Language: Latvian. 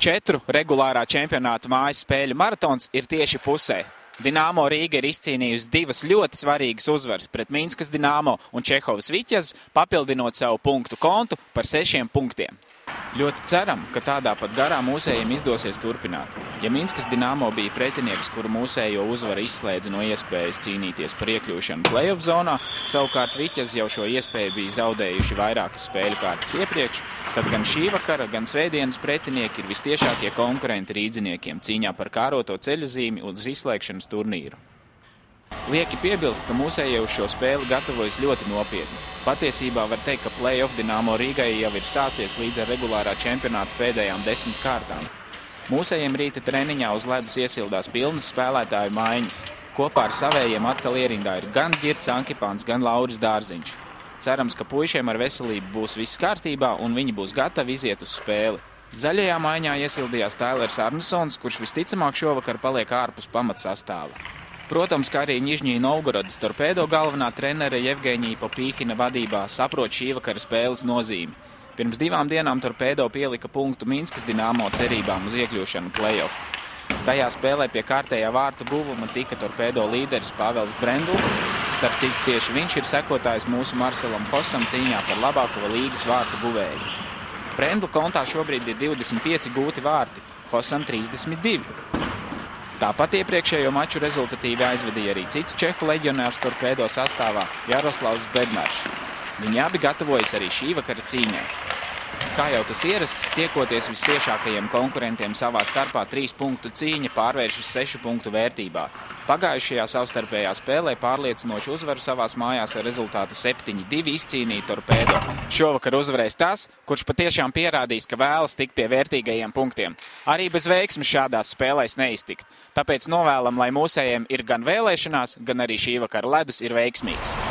4 regulārā čempionāta mājas spēļu maratons ir tieši pusē. Dinamo Rīga ir izcīnījusi 2 ļoti svarīgas uzvaras pret Minskas Dinamo un Čehovas Viķez, papildinot savu punktu kontu par 6 punktiem. Ļoti ceram, ka tādā pat garā mūsējiem izdosies turpināt. Ja Minskas Dinamo bija pretinieks, kuru mūsējo uzvara izslēdza no iespējas cīnīties par iekļūšanu play-off zonā, savukārt Viķez jau šo iespēju bija zaudējuši vairākas spēļu kārtas iepriekš, tad gan šī vakara, gan svētdienas pretinieki ir vistiešākie konkurenti rīdziniekiem cīņā par kāroto ceļazīmi uz izslēgšanas turnīru. Lieki piebilst, ka mūsējie uz šo spēli gatavojas ļoti nopietni. Patiesībā var teikt, ka play-off Dinamo Rīgai jau ir sācies līdz ar regulārā čempionāta pēdējām 10 kārtām. Mūsējiem rīta treniņā uz ledus iesildās pilnas spēlētāju maiņas. Kopā ar savējiem atkal ierindā ir gan Girts Ankipāns, gan Lauris Dārziņš. Cerams, ka puišiem ar veselību būs viss kārtībā un viņi būs gatavi iziet uz spēli. Zaļajā maiņā iesildījās Tailers Arnesons, kurš visticamāk šovakar paliek ārpus pamatsastāva. Protams, ka arī Nižņī Novgorodas Torpedo galvenā trenere Jevgeņija Popīhina vadībā saprot šī vakara spēles nozīmi. Pirms 2 dienām Torpedo pielika punktu Minskas Dinamo cerībām uz iekļūšanu play-off. Tajā spēlē pie kārtējā vārtu guvuma tika Torpedo līderis Pāvels Brendls. Starp citu, tieši viņš ir sekotājs mūsu Marcelam Hosam cīņā par labāko līgas vārtu guvēju. Brendla kontā šobrīd ir 25 gūti vārti, Hosam 32. Tāpat iepriekšējo maču rezultatīvi aizvadīja arī cits čehu leģionārs Torpedo sastāvā Jaroslavs Bednaršs. Viņi abi gatavojas arī šī vakara cīņai. Kā jau tas ierasts, tiekoties vistiešākajiem konkurentiem savā starpā 3 punktu cīņa pārvēršas 6 punktu vērtībā. Pagājušajā savstarpējā spēlē pārliecinošu uzvaru savās mājās ar rezultātu 7-2 izcīnīja Torpedo. Šovakar uzvarēs tas, kurš patiešām pierādīs, ka vēlas tikt pie vērtīgajiem punktiem. Arī bez veiksmes šādās spēlēs neiztikt. Tāpēc novēlam, lai mūsējiem ir gan vēlēšanās, gan arī šī vakara ledus ir veiksmīgs.